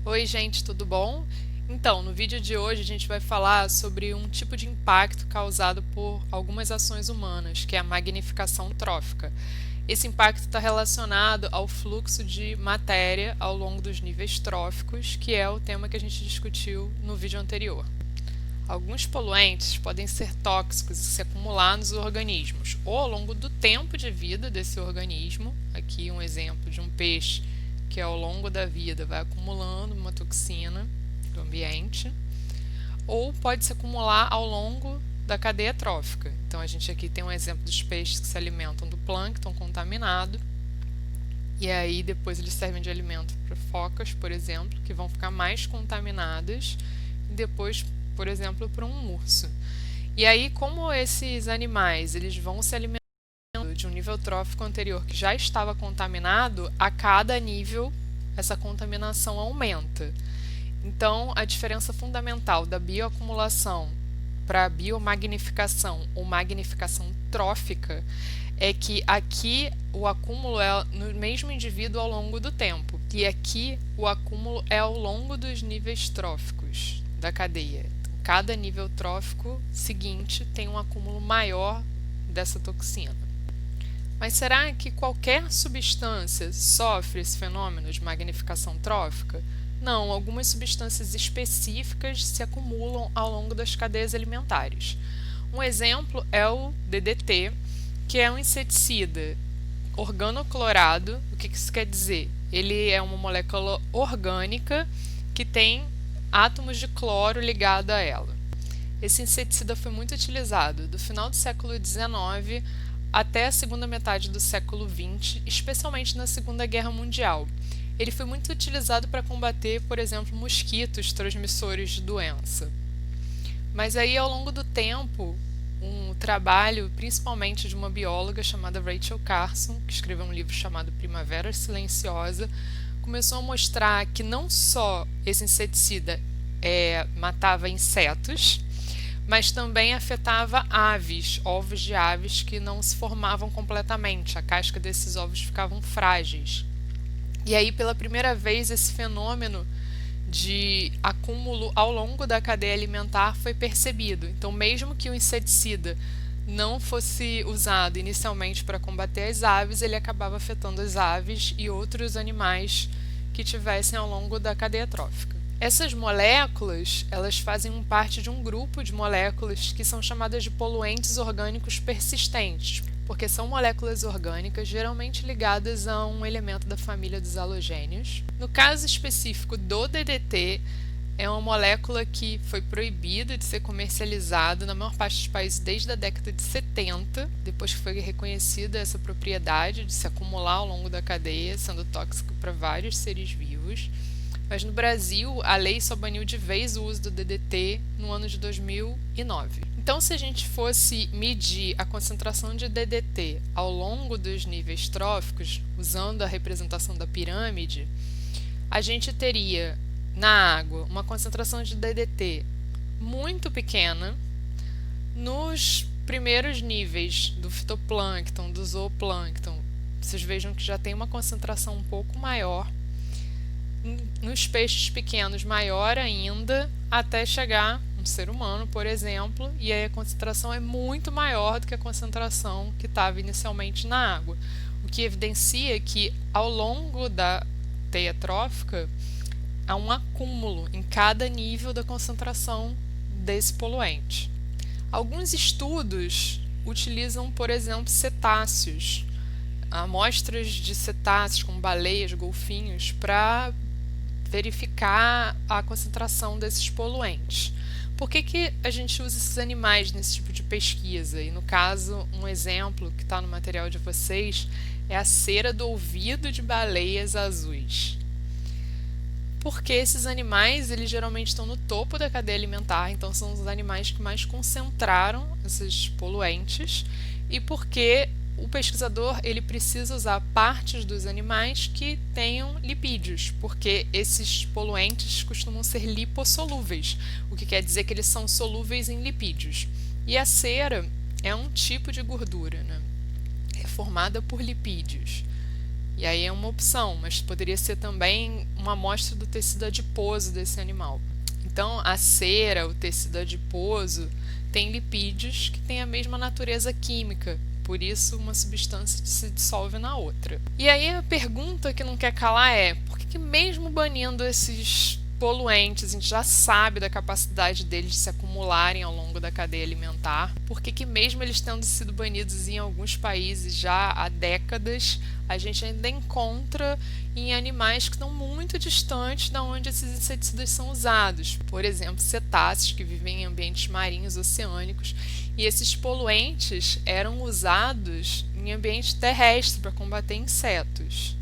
Oi, gente, tudo bom? Então, no vídeo de hoje a gente vai falar sobre um tipo de impacto causado por algumas ações humanas, que é a magnificação trófica. Esse impacto está relacionado ao fluxo de matéria ao longo dos níveis tróficos, que é o tema que a gente discutiu no vídeo anterior. Alguns poluentes podem ser tóxicos e se acumular nos organismos, ou ao longo do tempo de vida desse organismo. Aqui um exemplo de um peixe que ao longo da vida vai acumulando uma toxina do ambiente, ou pode se acumular ao longo da cadeia trófica. Então a gente aqui tem um exemplo dos peixes que se alimentam do plâncton contaminado, e aí depois eles servem de alimento para focas, por exemplo, que vão ficar mais contaminadas, e depois, por exemplo, para um urso. E aí, como esses animais eles vão se alimentando de um nível trófico anterior que já estava contaminado, a cada nível essa contaminação aumenta. Então, a diferença fundamental da bioacumulação para a biomagnificação ou magnificação trófica é que aqui o acúmulo é no mesmo indivíduo ao longo do tempo, e aqui o acúmulo é ao longo dos níveis tróficos da cadeia. Cada nível trófico seguinte tem um acúmulo maior dessa toxina. Mas será que qualquer substância sofre esse fenômeno de magnificação trófica? Não, algumas substâncias específicas se acumulam ao longo das cadeias alimentares. Um exemplo é o DDT, que é um inseticida organoclorado. O que isso quer dizer? Ele é uma molécula orgânica que tem átomos de cloro ligados a ela. Esse inseticida foi muito utilizado do final do século XIX até a segunda metade do século XX, especialmente na Segunda Guerra Mundial. Ele foi muito utilizado para combater, por exemplo, mosquitos transmissores de doença. Mas aí, ao longo do tempo, um trabalho, principalmente de uma bióloga chamada Rachel Carson, que escreveu um livro chamado Primavera Silenciosa, começou a mostrar que não só esse inseticida matava insetos, mas também afetava aves, ovos de aves que não se formavam completamente, a casca desses ovos ficavam frágeis. E aí, pela primeira vez, esse fenômeno de acúmulo ao longo da cadeia alimentar foi percebido. Então, mesmo que o inseticida não fosse usado inicialmente para combater as aves, ele acabava afetando as aves e outros animais que tivessem ao longo da cadeia trófica. Essas moléculas, elas fazem parte de um grupo de moléculas que são chamadas de poluentes orgânicos persistentes, porque são moléculas orgânicas geralmente ligadas a um elemento da família dos halogênios. No caso específico do DDT, é uma molécula que foi proibida de ser comercializada na maior parte dos países desde a década de 70, depois que foi reconhecida essa propriedade de se acumular ao longo da cadeia, sendo tóxico para vários seres vivos. Mas no Brasil, a lei só baniu de vez o uso do DDT no ano de 2009. Então, se a gente fosse medir a concentração de DDT ao longo dos níveis tróficos, usando a representação da pirâmide, a gente teria na água uma concentração de DDT muito pequena. Nos primeiros níveis do fitoplâncton, do zooplâncton, vocês vejam que já tem uma concentração um pouco maior. Nos peixes pequenos, maior ainda, até chegar um ser humano, por exemplo, e aí a concentração é muito maior do que a concentração que estava inicialmente na água, o que evidencia que ao longo da teia trófica há um acúmulo em cada nível da concentração desse poluente. Alguns estudos utilizam, por exemplo, cetáceos, amostras de cetáceos como baleias, golfinhos, para verificar a concentração desses poluentes. Por que a gente usa esses animais nesse tipo de pesquisa? E no caso, um exemplo que está no material de vocês é a cera do ouvido de baleias azuis. Porque esses animais, eles geralmente estão no topo da cadeia alimentar, então são os animais que mais concentraram esses poluentes, e porque o pesquisador ele precisa usar partes dos animais que tenham lipídios, porque esses poluentes costumam ser lipossolúveis, o que quer dizer que eles são solúveis em lipídios. E a cera é um tipo de gordura, né? É formada por lipídios. E aí é uma opção, mas poderia ser também uma amostra do tecido adiposo desse animal. Então, a cera, o tecido adiposo, tem lipídios que têm a mesma natureza química, por isso uma substância se dissolve na outra. E aí a pergunta que não quer calar é: por que mesmo banindo esses poluentes, a gente já sabe da capacidade deles de se acumularem ao longo da cadeia alimentar, por que mesmo eles tendo sido banidos em alguns países já há décadas, a gente ainda encontra em animais que estão muito distantes de onde esses inseticidas são usados? Por exemplo, cetáceos que vivem em ambientes marinhos oceânicos, e esses poluentes eram usados em ambiente terrestre para combater insetos.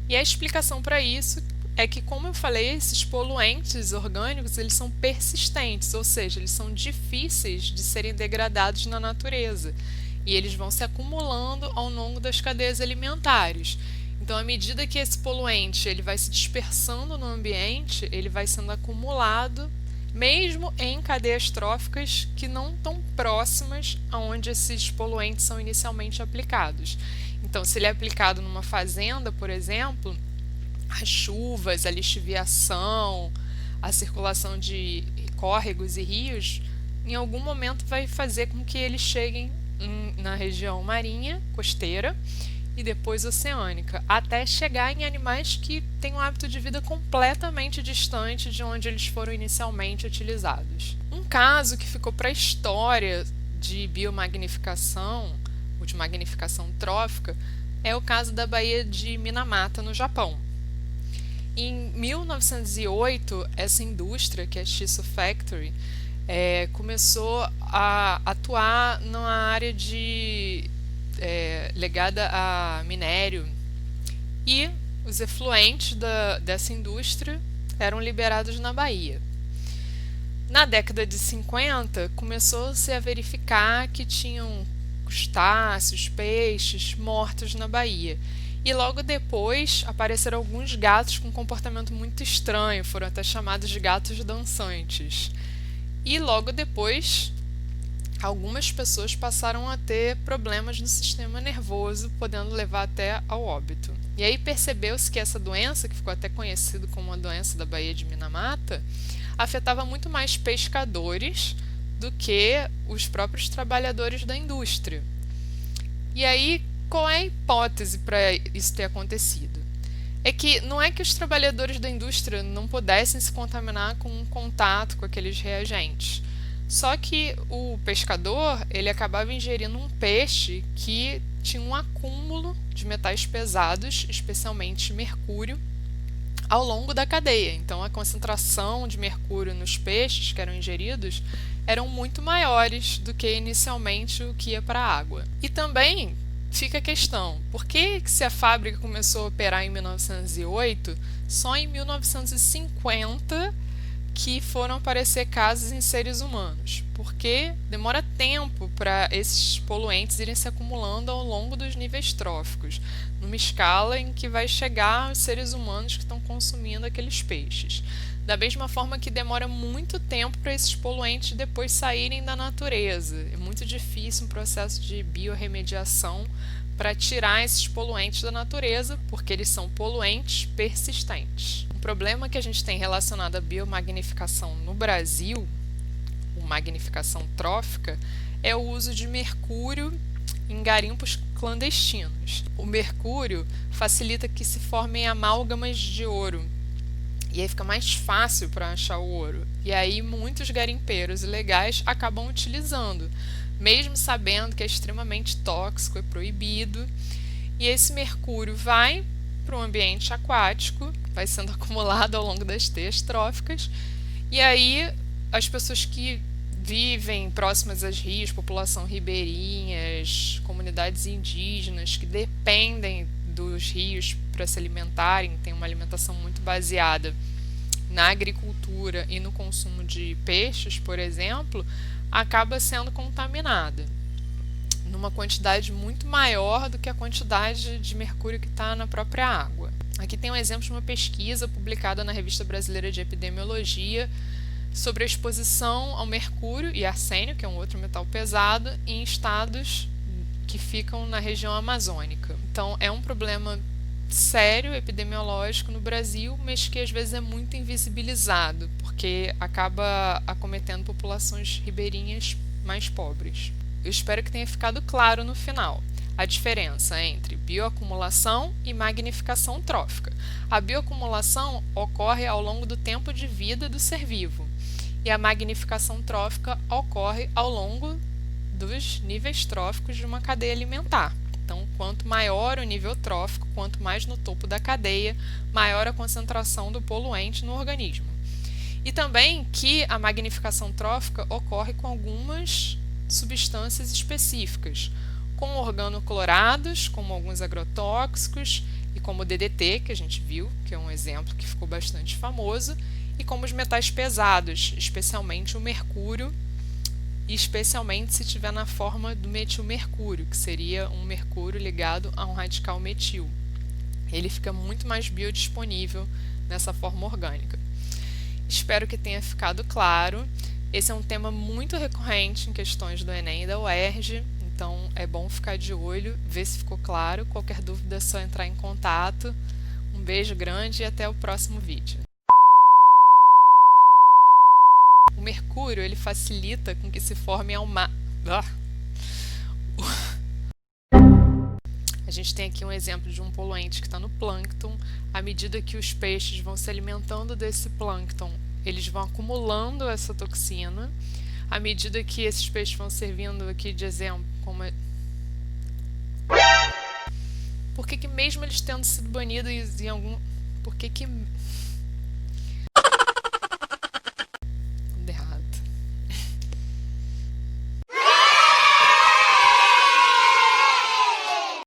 E a explicação para isso é que, como eu falei, esses poluentes orgânicos eles são persistentes, ou seja, eles são difíceis de serem degradados na natureza e eles vão se acumulando ao longo das cadeias alimentares. Então, à medida que esse poluente ele vai se dispersando no ambiente, ele vai sendo acumulado, mesmo em cadeias tróficas que não estão próximas aonde esses poluentes são inicialmente aplicados. Então, se ele é aplicado numa fazenda, por exemplo, as chuvas, a lixiviação, a circulação de córregos e rios, em algum momento vai fazer com que eles cheguem na região marinha, costeira e depois oceânica, até chegar em animais que têm um hábito de vida completamente distante de onde eles foram inicialmente utilizados. Um caso que ficou para a história de biomagnificação, ou de magnificação trófica, é o caso da Baía de Minamata, no Japão. Em 1908, essa indústria, que é a Shiso Factory, começou a atuar numa área ligada a minério, e os efluentes dessa indústria eram liberados na Baía. Na década de 50, começou-se a verificar que tinham crustáceos, peixes mortos na Baía. E logo depois apareceram alguns gatos com comportamento muito estranho, foram até chamados de gatos dançantes. E logo depois, algumas pessoas passaram a ter problemas no sistema nervoso, podendo levar até ao óbito. E aí percebeu-se que essa doença, que ficou até conhecida como a doença da Baía de Minamata, afetava muito mais pescadores do que os próprios trabalhadores da indústria. E aí, qual é a hipótese para isso ter acontecido? É que não é que os trabalhadores da indústria não pudessem se contaminar com um contato com aqueles reagentes. Só que o pescador, ele acabava ingerindo um peixe que tinha um acúmulo de metais pesados, especialmente mercúrio, ao longo da cadeia. Então, a concentração de mercúrio nos peixes que eram ingeridos eram muito maiores do que inicialmente o que ia para a água. E também fica a questão: por que se a fábrica começou a operar em 1908, só em 1950 que foram aparecer casos em seres humanos? Porque demora tempo para esses poluentes irem se acumulando ao longo dos níveis tróficos, numa escala em que vai chegar aos seres humanos que estão consumindo aqueles peixes. Da mesma forma que demora muito tempo para esses poluentes depois saírem da natureza. É muito difícil um processo de biorremediação para tirar esses poluentes da natureza, porque eles são poluentes persistentes. Um problema que a gente tem relacionado à biomagnificação no Brasil, ou magnificação trófica, é o uso de mercúrio em garimpos clandestinos. O mercúrio facilita que se formem amálgamas de ouro, e aí fica mais fácil para achar o ouro. E aí muitos garimpeiros ilegais acabam utilizando, mesmo sabendo que é extremamente tóxico, é proibido. E esse mercúrio vai para o ambiente aquático, vai sendo acumulado ao longo das teias tróficas. E aí as pessoas que vivem próximas aos rios, população ribeirinhas, comunidades indígenas que dependem dos rios para se alimentarem, tem uma alimentação muito baseada na agricultura e no consumo de peixes, por exemplo, acaba sendo contaminada numa quantidade muito maior do que a quantidade de mercúrio que está na própria água. Aqui tem um exemplo de uma pesquisa publicada na Revista Brasileira de Epidemiologia sobre a exposição ao mercúrio e arsênio, que é um outro metal pesado, em estados que ficam na região amazônica. Então, é um problema sério epidemiológico no Brasil, mas que às vezes é muito invisibilizado, porque acaba acometendo populações ribeirinhas mais pobres. Eu espero que tenha ficado claro no final a diferença entre bioacumulação e magnificação trófica. A bioacumulação ocorre ao longo do tempo de vida do ser vivo e a magnificação trófica ocorre ao longo dos níveis tróficos de uma cadeia alimentar. Então, quanto maior o nível trófico, quanto mais no topo da cadeia, maior a concentração do poluente no organismo. E também que a magnificação trófica ocorre com algumas substâncias específicas, com organoclorados, como alguns agrotóxicos, e como o DDT, que a gente viu, que é um exemplo que ficou bastante famoso, e como os metais pesados, especialmente o mercúrio, e especialmente se estiver na forma do metilmercúrio, que seria um mercúrio ligado a um radical metil. Ele fica muito mais biodisponível nessa forma orgânica. Espero que tenha ficado claro. Esse é um tema muito recorrente em questões do Enem e da UERJ, então é bom ficar de olho, ver se ficou claro. Qualquer dúvida é só entrar em contato. Um beijo grande e até o próximo vídeo. O mercúrio ele facilita com que se forme A gente tem aqui um exemplo de um poluente que está no plâncton. À medida que os peixes vão se alimentando desse plâncton, eles vão acumulando essa toxina. À medida que esses peixes vão servindo aqui de exemplo, por que mesmo eles tendo sido banidos em algum... Por que